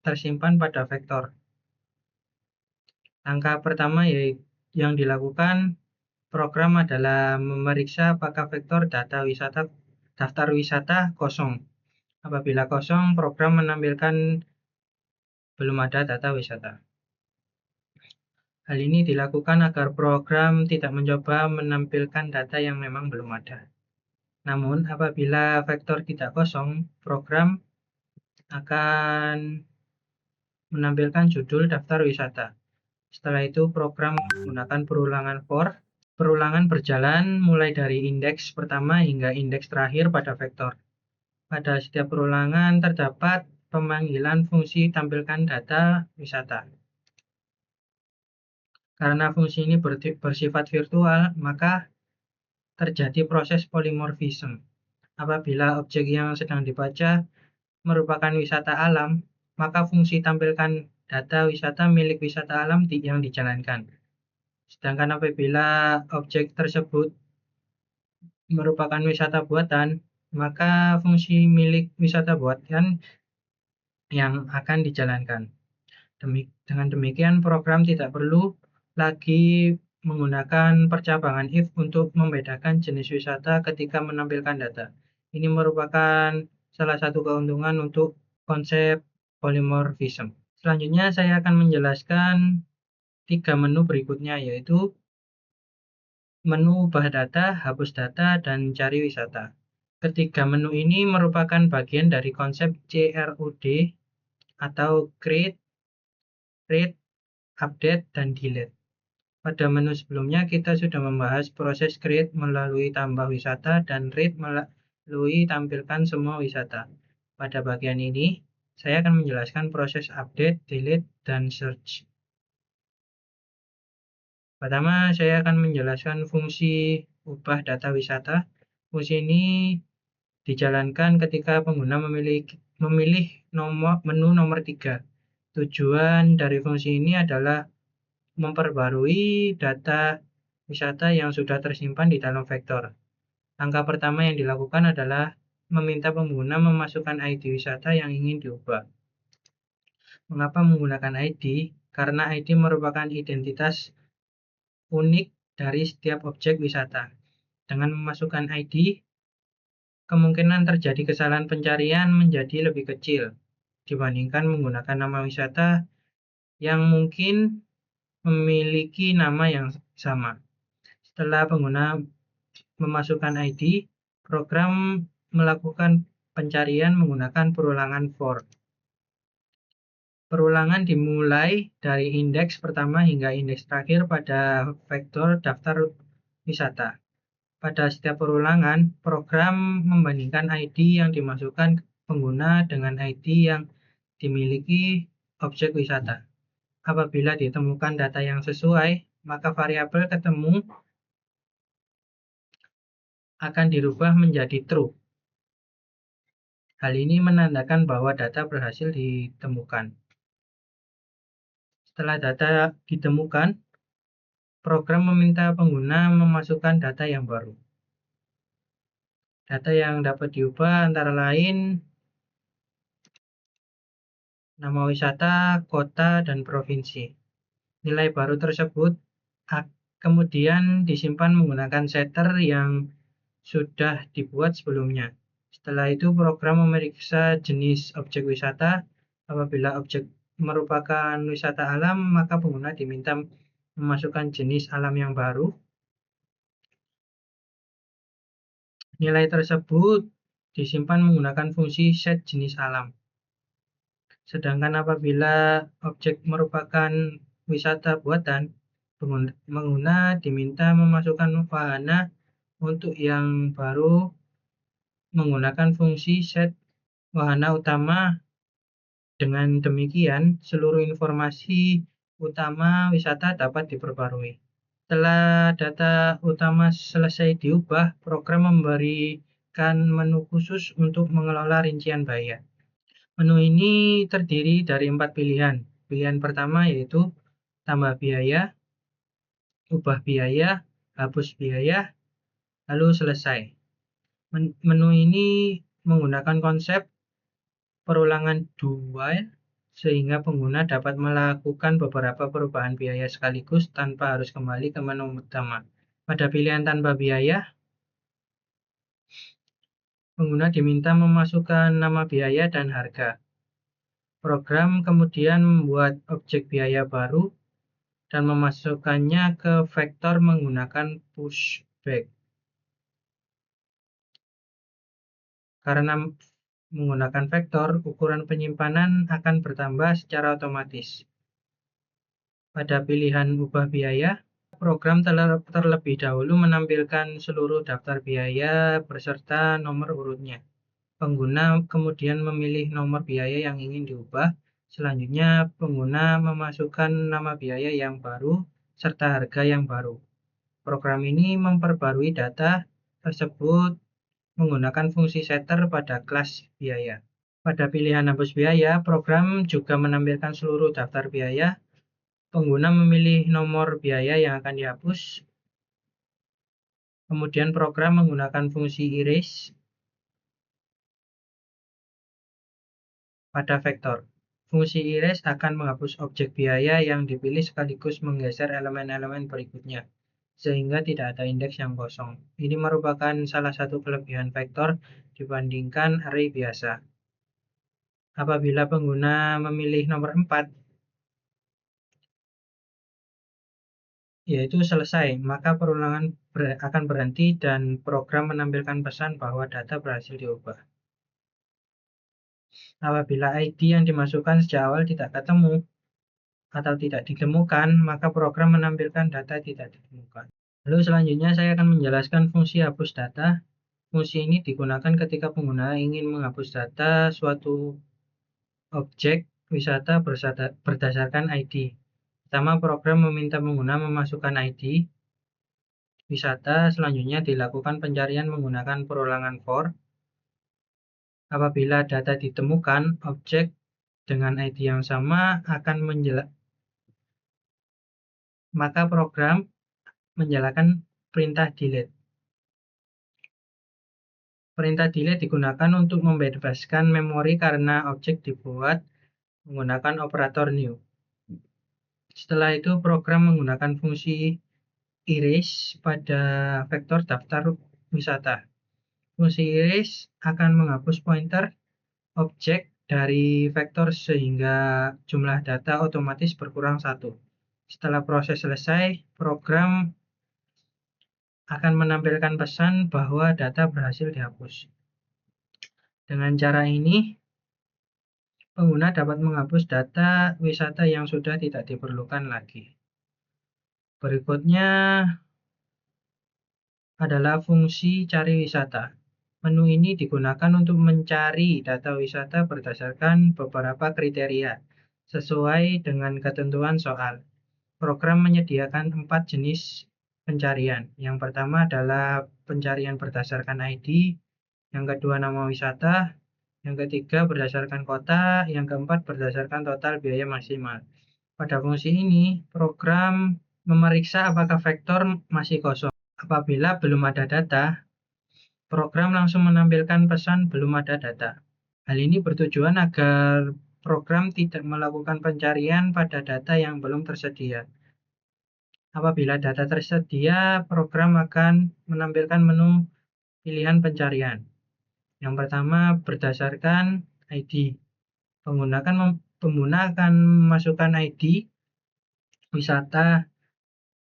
tersimpan pada vektor. Langkah pertama yang dilakukan program adalah memeriksa apakah vektor daftar wisata kosong. Apabila kosong, program menampilkan belum ada data wisata. Hal ini dilakukan agar program tidak mencoba menampilkan data yang memang belum ada. Namun, apabila vektor tidak kosong, program akan menampilkan judul daftar wisata. Setelah itu, program menggunakan perulangan for. Perulangan berjalan mulai dari indeks pertama hingga indeks terakhir pada vektor. Pada setiap perulangan terdapat pemanggilan fungsi tampilkan data wisata. Karena fungsi ini bersifat virtual, maka terjadi proses polimorfisme. Apabila objek yang sedang dibaca merupakan wisata alam, maka fungsi tampilkan data wisata milik wisata alam yang dijalankan. Sedangkan apabila objek tersebut merupakan wisata buatan, maka fungsi milik wisata buatan yang akan dijalankan. Dengan demikian, program tidak perlu lagi menggunakan percabangan if untuk membedakan jenis wisata ketika menampilkan data. Ini merupakan salah satu keuntungan untuk konsep polymorphism. Selanjutnya saya akan menjelaskan 3 menu berikutnya, yaitu menu ubah data, hapus data, dan cari wisata. Ketiga menu ini merupakan bagian dari konsep CRUD atau create, read, update, dan delete. Pada menu sebelumnya kita sudah membahas proses create melalui tambah wisata dan read melalui tampilkan semua wisata. Pada bagian ini, Saya akan menjelaskan proses update, delete, dan search. Pertama, saya akan menjelaskan fungsi ubah data wisata. Fungsi ini dijalankan ketika pengguna memilih menu nomor 3. Tujuan dari fungsi ini adalah memperbarui data wisata yang sudah tersimpan di dalam vektor. Langkah pertama yang dilakukan adalah meminta pengguna memasukkan ID wisata yang ingin diubah. Mengapa menggunakan ID? Karena ID merupakan identitas unik dari setiap objek wisata. Dengan memasukkan ID, kemungkinan terjadi kesalahan pencarian menjadi lebih kecil dibandingkan menggunakan nama wisata yang mungkin memiliki nama yang sama. Setelah pengguna memasukkan ID, program melakukan pencarian menggunakan perulangan for. Perulangan dimulai dari indeks pertama hingga indeks terakhir pada vektor daftar wisata. Pada setiap perulangan, program membandingkan ID yang dimasukkan pengguna dengan ID yang dimiliki objek wisata. Apabila ditemukan data yang sesuai, maka variabel ketemu akan dirubah menjadi true. Hal ini menandakan bahwa data berhasil ditemukan. Setelah data ditemukan, program meminta pengguna memasukkan data yang baru. Data yang dapat diubah antara lain nama wisata, kota, dan provinsi. Nilai baru tersebut kemudian disimpan menggunakan setter yang sudah dibuat sebelumnya. Setelah itu, program memeriksa jenis objek wisata. Apabila objek merupakan wisata alam, maka pengguna diminta memasukkan jenis alam yang baru. Nilai tersebut disimpan menggunakan fungsi set jenis alam. Sedangkan apabila objek merupakan wisata buatan, pengguna diminta memasukkan wahana untuk yang baru menggunakan fungsi set wahana utama. Dengan demikian, seluruh informasi utama wisata dapat diperbarui. Setelah data utama selesai diubah, program memberikan menu khusus untuk mengelola rincian biaya. Menu ini terdiri dari 4 pilihan. Pilihan pertama yaitu tambah biaya, ubah biaya, hapus biaya, lalu selesai. Menu ini menggunakan konsep perulangan dual sehingga pengguna dapat melakukan beberapa perubahan biaya sekaligus tanpa harus kembali ke menu utama. Pada pilihan tanpa biaya, pengguna diminta memasukkan nama biaya dan harga. Program kemudian membuat objek biaya baru dan memasukkannya ke vektor menggunakan pushback. Karena menggunakan vektor, ukuran penyimpanan akan bertambah secara otomatis. Pada pilihan ubah biaya, program terlebih dahulu menampilkan seluruh daftar biaya beserta nomor urutnya. Pengguna kemudian memilih nomor biaya yang ingin diubah. Selanjutnya, pengguna memasukkan nama biaya yang baru serta harga yang baru. Program ini memperbarui data tersebut menggunakan fungsi setter pada kelas biaya. Pada pilihan hapus biaya, program juga menampilkan seluruh daftar biaya. Pengguna memilih nomor biaya yang akan dihapus. Kemudian program menggunakan fungsi erase pada vektor. Fungsi erase akan menghapus objek biaya yang dipilih sekaligus menggeser elemen-elemen berikutnya, sehingga tidak ada indeks yang kosong. Ini merupakan salah satu kelebihan vektor dibandingkan array biasa. Apabila pengguna memilih nomor 4, yaitu selesai, maka perulangan akan berhenti dan program menampilkan pesan bahwa data berhasil diubah. Apabila ID yang dimasukkan sejak awal tidak ketemu atau tidak ditemukan, maka program menampilkan data tidak ditemukan. Lalu selanjutnya saya akan menjelaskan fungsi hapus data. Fungsi ini digunakan ketika pengguna ingin menghapus data suatu objek wisata berdasarkan ID. Pertama, program meminta pengguna memasukkan ID wisata, selanjutnya dilakukan pencarian menggunakan perulangan for. Apabila data ditemukan, objek dengan ID yang sama maka program menjalankan perintah delete. Perintah delete digunakan untuk membebaskan memori karena objek dibuat menggunakan operator new. Setelah itu, program menggunakan fungsi erase pada vektor daftar wisata. Fungsi erase akan menghapus pointer objek dari vektor sehingga jumlah data otomatis berkurang 1. Setelah proses selesai, program akan menampilkan pesan bahwa data berhasil dihapus. Dengan cara ini, pengguna dapat menghapus data wisata yang sudah tidak diperlukan lagi. Berikutnya adalah fungsi cari wisata. Menu ini digunakan untuk mencari data wisata berdasarkan beberapa kriteria sesuai dengan ketentuan soal. Program menyediakan 4 jenis pencarian. Yang pertama adalah pencarian berdasarkan ID, yang kedua nama wisata, yang ketiga berdasarkan kota, yang keempat berdasarkan total biaya maksimal. Pada fungsi ini, program memeriksa apakah vektor masih kosong. Apabila belum ada data, program langsung menampilkan pesan belum ada data. Hal ini bertujuan agar program tidak melakukan pencarian pada data yang belum tersedia. Apabila data tersedia, program akan menampilkan menu pilihan pencarian. Yang pertama, berdasarkan ID. Pengguna akan memasukkan ID wisata.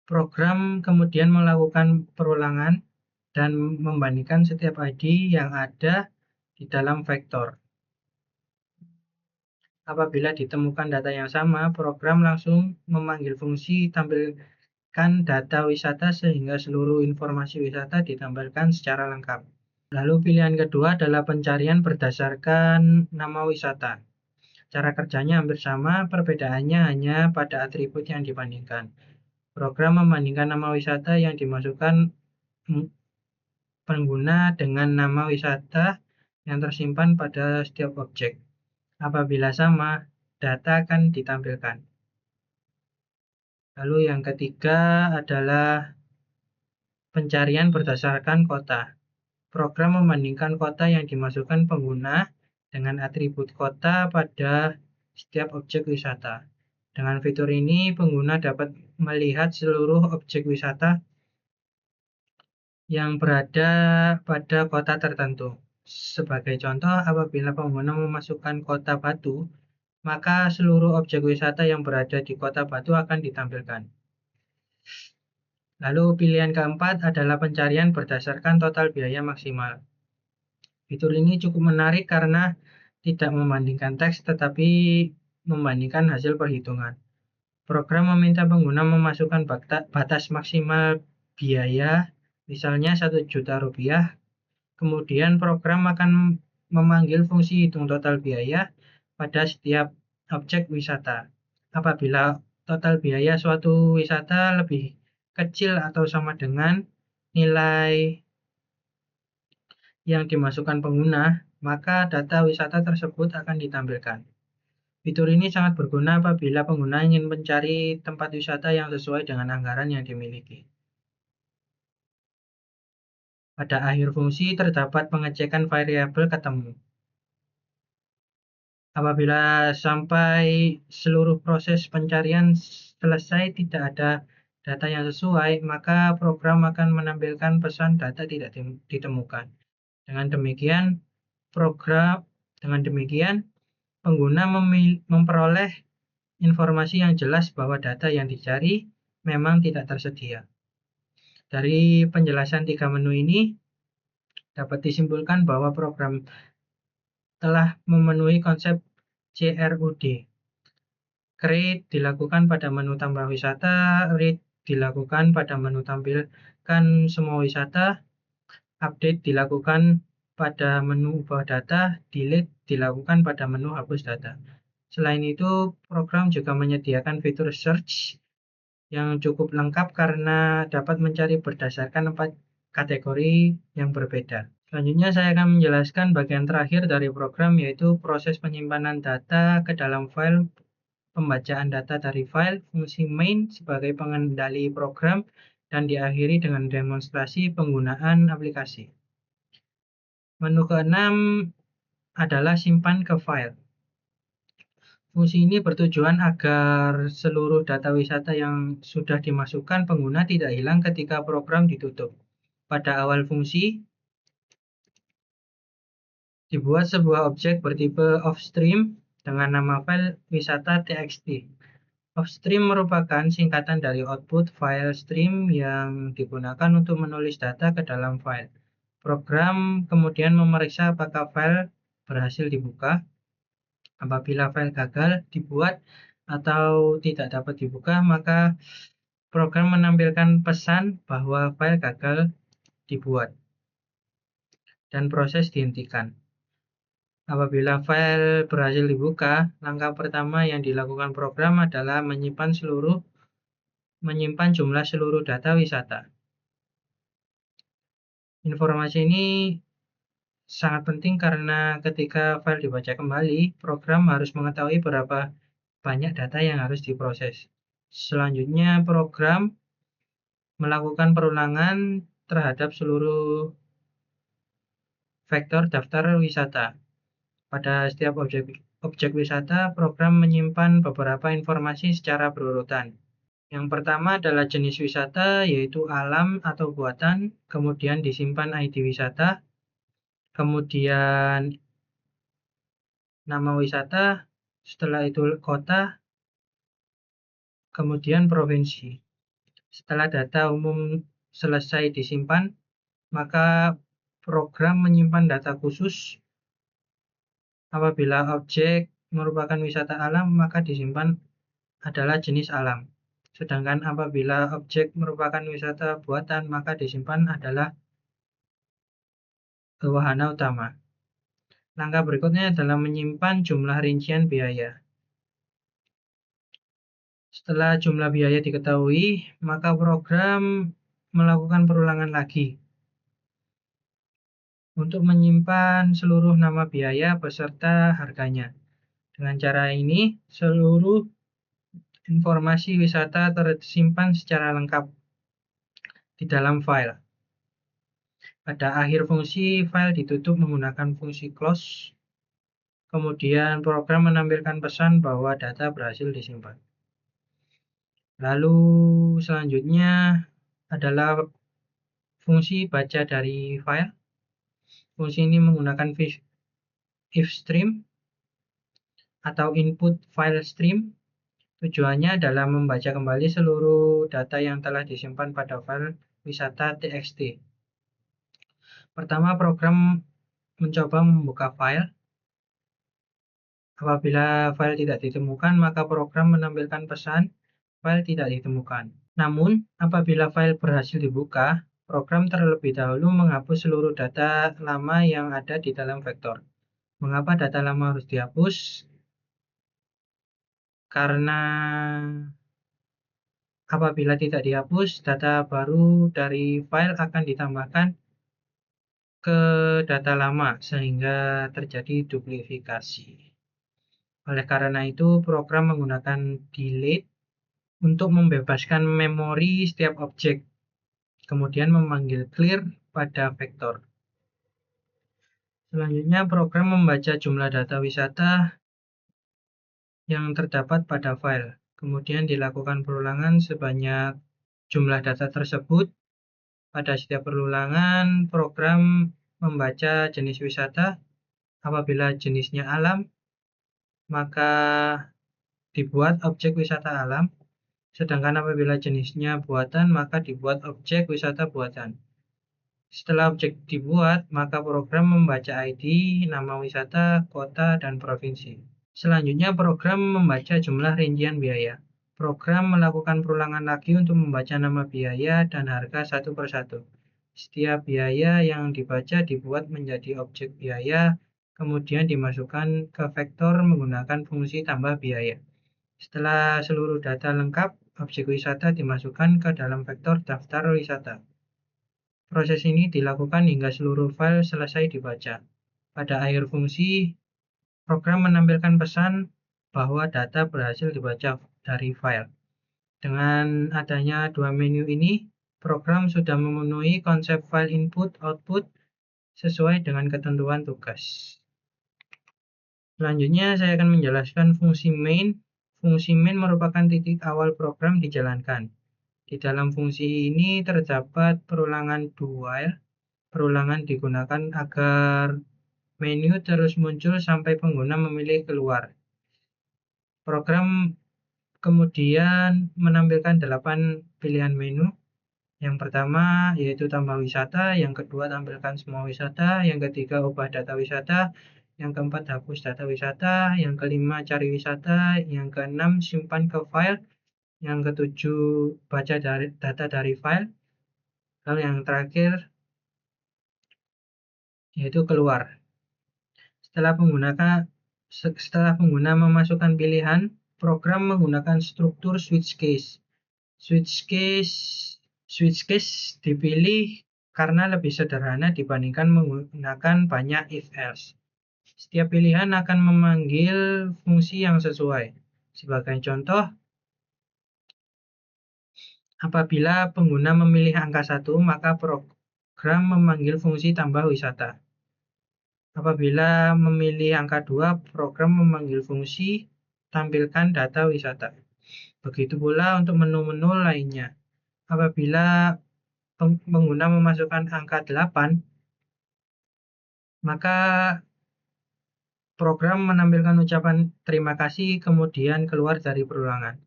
Program kemudian melakukan perulangan dan membandingkan setiap ID yang ada di dalam vektor. Apabila ditemukan data yang sama, program langsung memanggil fungsi tampilkan data wisata sehingga seluruh informasi wisata ditampilkan secara lengkap. Lalu pilihan kedua adalah pencarian berdasarkan nama wisata. Cara kerjanya hampir sama, perbedaannya hanya pada atribut yang dibandingkan. Program membandingkan nama wisata yang dimasukkan pengguna dengan nama wisata yang tersimpan pada setiap objek. Apabila sama, data akan ditampilkan. Lalu yang ketiga adalah pencarian berdasarkan kota. Program membandingkan kota yang dimasukkan pengguna dengan atribut kota pada setiap objek wisata. Dengan fitur ini, pengguna dapat melihat seluruh objek wisata yang berada pada kota tertentu. Sebagai contoh, apabila pengguna memasukkan kota Batu, maka seluruh objek wisata yang berada di kota Batu akan ditampilkan. Lalu pilihan keempat adalah pencarian berdasarkan total biaya maksimal. Fitur ini cukup menarik karena tidak membandingkan teks tetapi membandingkan hasil perhitungan. Program meminta pengguna memasukkan batas maksimal biaya, misalnya Rp1.000.000. Kemudian program akan memanggil fungsi hitung total biaya pada setiap objek wisata. Apabila total biaya suatu wisata lebih kecil atau sama dengan nilai yang dimasukkan pengguna, maka data wisata tersebut akan ditampilkan. Fitur ini sangat berguna apabila pengguna ingin mencari tempat wisata yang sesuai dengan anggaran yang dimiliki. Pada akhir fungsi terdapat pengecekan variabel ketemu. Apabila sampai seluruh proses pencarian selesai tidak ada data yang sesuai, maka program akan menampilkan pesan data tidak ditemukan. Dengan demikian, pengguna memperoleh informasi yang jelas bahwa data yang dicari memang tidak tersedia. Dari penjelasan 3 menu ini, dapat disimpulkan bahwa program telah memenuhi konsep CRUD. Create dilakukan pada menu tambah wisata, read dilakukan pada menu tampilkan semua wisata, update dilakukan pada menu ubah data, delete dilakukan pada menu hapus data. Selain itu, program juga menyediakan fitur search yang cukup lengkap karena dapat mencari berdasarkan 4 kategori yang berbeda. Selanjutnya saya akan menjelaskan bagian terakhir dari program, yaitu proses penyimpanan data ke dalam file, pembacaan data dari file, fungsi main sebagai pengendali program, dan diakhiri dengan demonstrasi penggunaan aplikasi. Menu keenam adalah simpan ke file. Fungsi ini bertujuan agar seluruh data wisata yang sudah dimasukkan pengguna tidak hilang ketika program ditutup. Pada awal fungsi, dibuat sebuah objek bertipe offstream dengan nama file wisata.txt. Offstream merupakan singkatan dari output file stream yang digunakan untuk menulis data ke dalam file. Program kemudian memeriksa apakah file berhasil dibuka. Apabila file gagal dibuat atau tidak dapat dibuka, maka program menampilkan pesan bahwa file gagal dibuat dan proses dihentikan. Apabila file berhasil dibuka, langkah pertama yang dilakukan program adalah menyimpan jumlah seluruh data wisata. Informasi ini sangat penting karena ketika file dibaca kembali, program harus mengetahui berapa banyak data yang harus diproses. Selanjutnya, program melakukan perulangan terhadap seluruh vektor daftar wisata. Pada setiap objek wisata, program menyimpan beberapa informasi secara berurutan. Yang pertama adalah jenis wisata, yaitu alam atau buatan, kemudian disimpan ID wisata, kemudian nama wisata, setelah itu kota, kemudian provinsi. Setelah data umum selesai disimpan, maka program menyimpan data khusus. Apabila objek merupakan wisata alam, maka disimpan adalah jenis alam. Sedangkan apabila objek merupakan wisata buatan, maka disimpan adalah wahana utama. Langkah berikutnya adalah menyimpan jumlah rincian biaya. Setelah jumlah biaya diketahui, maka program melakukan perulangan lagi untuk menyimpan seluruh nama biaya beserta harganya. Dengan cara ini, seluruh informasi wisata tersimpan secara lengkap di dalam file. Pada akhir fungsi, file ditutup menggunakan fungsi close. Kemudian program menampilkan pesan bahwa data berhasil disimpan. Lalu selanjutnya adalah fungsi baca dari file. Fungsi ini menggunakan if stream atau input file stream. Tujuannya adalah membaca kembali seluruh data yang telah disimpan pada file wisata.txt. Pertama, program mencoba membuka file. Apabila file tidak ditemukan, maka program menampilkan pesan file tidak ditemukan. Namun, apabila file berhasil dibuka, program terlebih dahulu menghapus seluruh data lama yang ada di dalam vektor. Mengapa data lama harus dihapus? Karena apabila tidak dihapus, data baru dari file akan ditambahkan ke data lama sehingga terjadi duplifikasi. Oleh karena itu, program menggunakan delete untuk membebaskan memori setiap objek, kemudian memanggil clear pada vektor. Selanjutnya, program membaca jumlah data wisata yang terdapat pada file. Kemudian dilakukan perulangan sebanyak jumlah data tersebut. Pada setiap perulangan, program membaca jenis wisata. Apabila jenisnya alam, maka dibuat objek wisata alam. Sedangkan apabila jenisnya buatan, maka dibuat objek wisata buatan. Setelah objek dibuat, maka program membaca ID, nama wisata, kota, dan provinsi. Selanjutnya, program membaca jumlah rincian biaya. Program melakukan perulangan lagi untuk membaca nama biaya dan harga satu persatu. Setiap biaya yang dibaca dibuat menjadi objek biaya, kemudian dimasukkan ke vektor menggunakan fungsi tambah biaya. Setelah seluruh data lengkap, objek wisata dimasukkan ke dalam vektor daftar wisata. Proses ini dilakukan hingga seluruh file selesai dibaca. Pada akhir fungsi, program menampilkan pesan bahwa data berhasil dibaca dari file. Dengan adanya dua menu ini, program sudah memenuhi konsep file input-output sesuai dengan ketentuan tugas. Selanjutnya, saya akan menjelaskan fungsi main. Fungsi main merupakan titik awal program dijalankan. Di dalam fungsi ini terdapat perulangan do while. Perulangan digunakan agar menu terus muncul sampai pengguna memilih keluar. Program kemudian menampilkan 8 pilihan menu. Yang pertama yaitu tambah wisata, yang kedua tampilkan semua wisata, yang ketiga ubah data wisata, yang keempat hapus data wisata, yang kelima cari wisata, yang keenam simpan ke file, yang ketujuh baca data dari file, lalu yang terakhir yaitu keluar. Setelah pengguna memasukkan pilihan, program menggunakan struktur switch case. Switch case dipilih karena lebih sederhana dibandingkan menggunakan banyak if-else. Setiap pilihan akan memanggil fungsi yang sesuai. Sebagai contoh, apabila pengguna memilih angka 1, maka program memanggil fungsi tambah wisata. Apabila memilih angka 2, program memanggil fungsi tampilkan data wisata. Begitu pula untuk menu-menu lainnya. Apabila pengguna memasukkan angka 8, maka program menampilkan ucapan terima kasih kemudian keluar dari perulangan.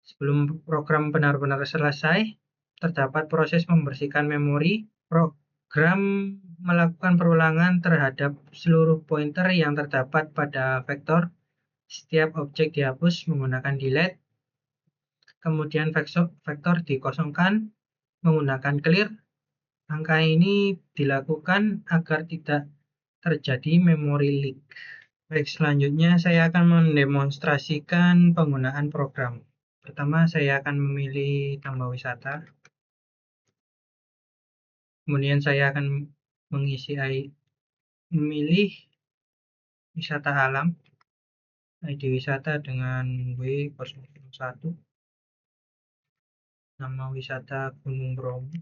Sebelum program benar-benar selesai, terdapat proses membersihkan memori. Program melakukan perulangan terhadap seluruh pointer yang terdapat pada vektor. Setiap objek dihapus menggunakan delete. Kemudian vektor dikosongkan menggunakan clear. Angka ini dilakukan agar tidak terjadi memory leak. Baik, selanjutnya saya akan mendemonstrasikan penggunaan program. Pertama, saya akan memilih tambah wisata. Kemudian saya akan memilih wisata alam, ID wisata dengan W001, nama wisata Gunung Bromo,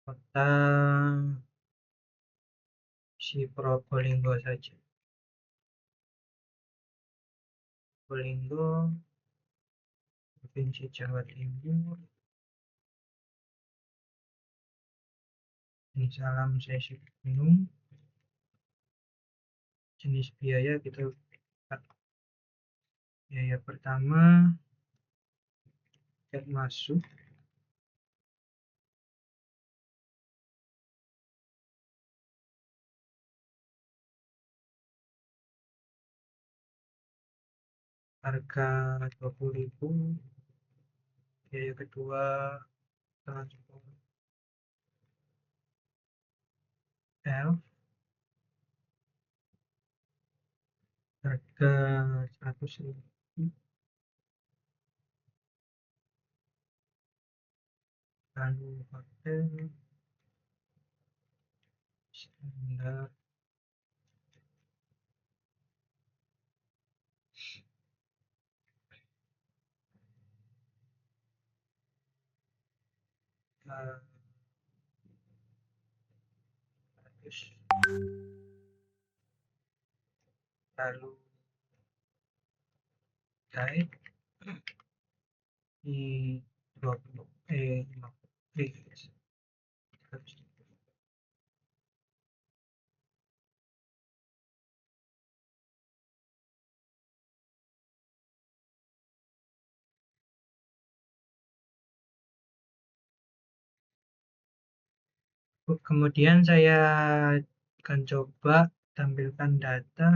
kota si Probolinggo saja. Probolinggo, Provinsi Jawa Timur. Jenis alam sesi gunung. Jenis biaya kita lihat. Biaya pertama tiket masuk, harga 20.000. Biaya kedua transport L, harga 100.000. Lalu hotel standar uh, 100. Lalu guide di 20 50. Kemudian saya akan coba tampilkan data.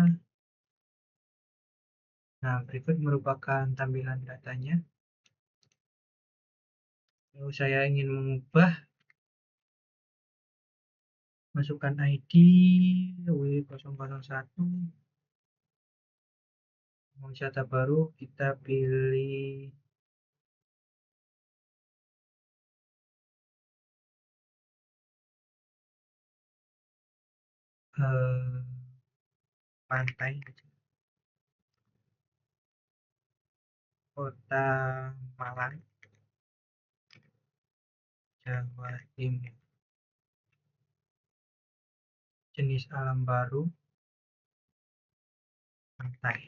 Nah, berikut merupakan tampilan datanya. Kalau saya ingin mengubah, masukkan ID W001, wisata baru, kita pilih pantai, Kota Malang, Jawa Timur. Jenis alam baru, pantai.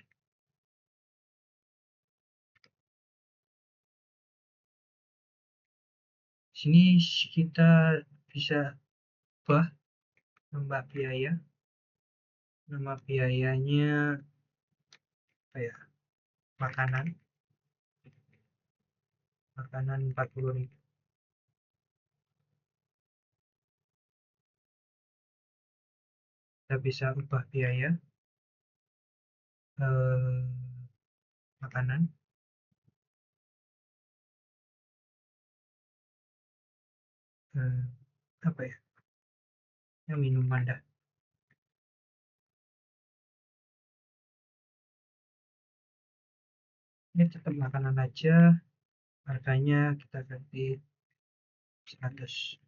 Sini kita bisa ubah nama biaya. Nama biayanya apa ya? Makanan 40.000. Kita bisa ubah biaya makanan apa ya? Yang minuman dah. Ini tetap makanan aja, harganya kita ganti 100.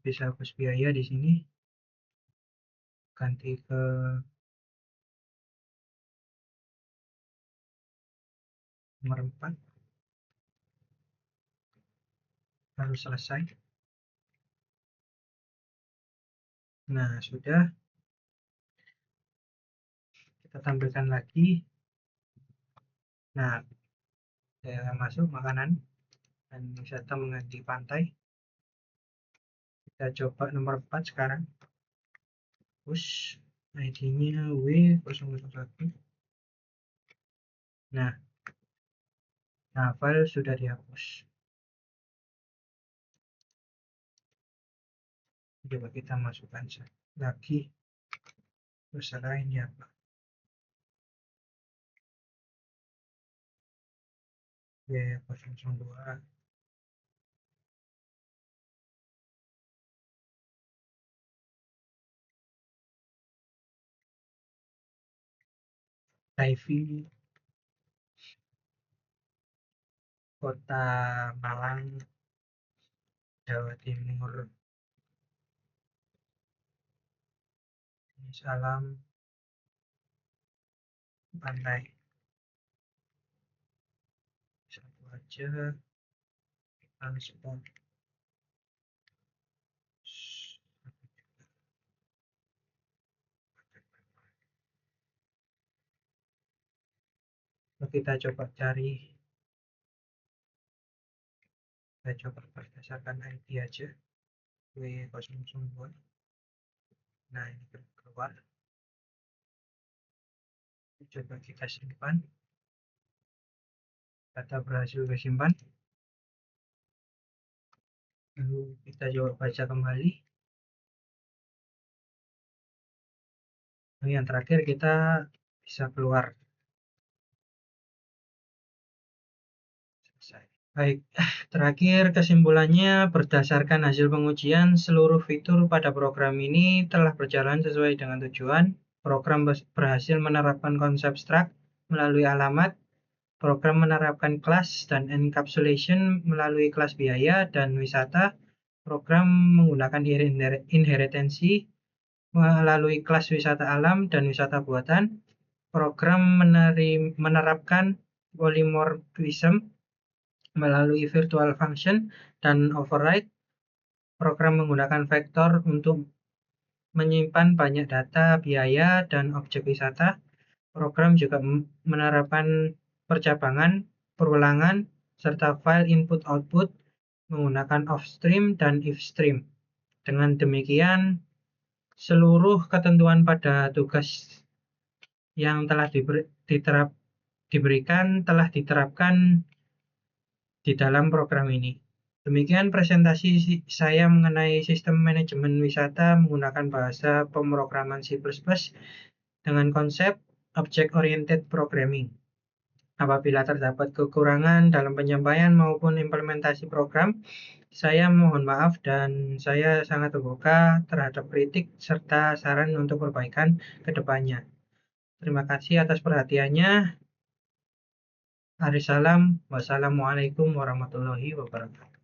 Bisa hapus biaya di sini, ganti ke nomor 4, harus selesai. Nah, sudah. Kita tampilkan lagi. Nah, saya masuk makanan dan wisata mengganti pantai. Kita coba nomor 4 sekarang. Push ID-nya W001. Nah, file sudah dihapus. Coba kita masukkan lagi. Terserah ini apa. W002. Diving, Kota Malang, Jawa Timur. Salam pantai. Satu aja. Transport. Kita coba cari. Kita coba berdasarkan ID aja. W002. Nah, ini keluar. Coba kita simpan. Data berhasil disimpan. Lalu kita coba baca kembali. Nah, yang terakhir kita bisa keluar. Selesai. Baik, terakhir kesimpulannya, berdasarkan hasil pengujian, seluruh fitur pada program ini telah berjalan sesuai dengan tujuan. Program berhasil menerapkan konsep struct melalui alamat, program menerapkan kelas dan encapsulation melalui kelas biaya dan wisata, program menggunakan inherentensi melalui kelas wisata alam dan wisata buatan, program menerapkan polymorphism melalui virtual function dan override, program menggunakan vektor untuk menyimpan banyak data, biaya, dan objek wisata. Program juga menerapkan percabangan, perulangan, serta file input-output menggunakan off-stream dan if-stream. Dengan demikian, seluruh ketentuan pada tugas yang telah diberikan telah diterapkan di dalam program ini. Demikian presentasi saya mengenai sistem manajemen wisata menggunakan bahasa pemrograman C++ dengan konsep Object Oriented Programming. Apabila terdapat kekurangan dalam penyampaian maupun implementasi program, saya mohon maaf dan saya sangat terbuka terhadap kritik serta saran untuk perbaikan ke depannya. Terima kasih atas perhatiannya. Arisalam. Wassalamualaikum warahmatullahi wabarakatuh.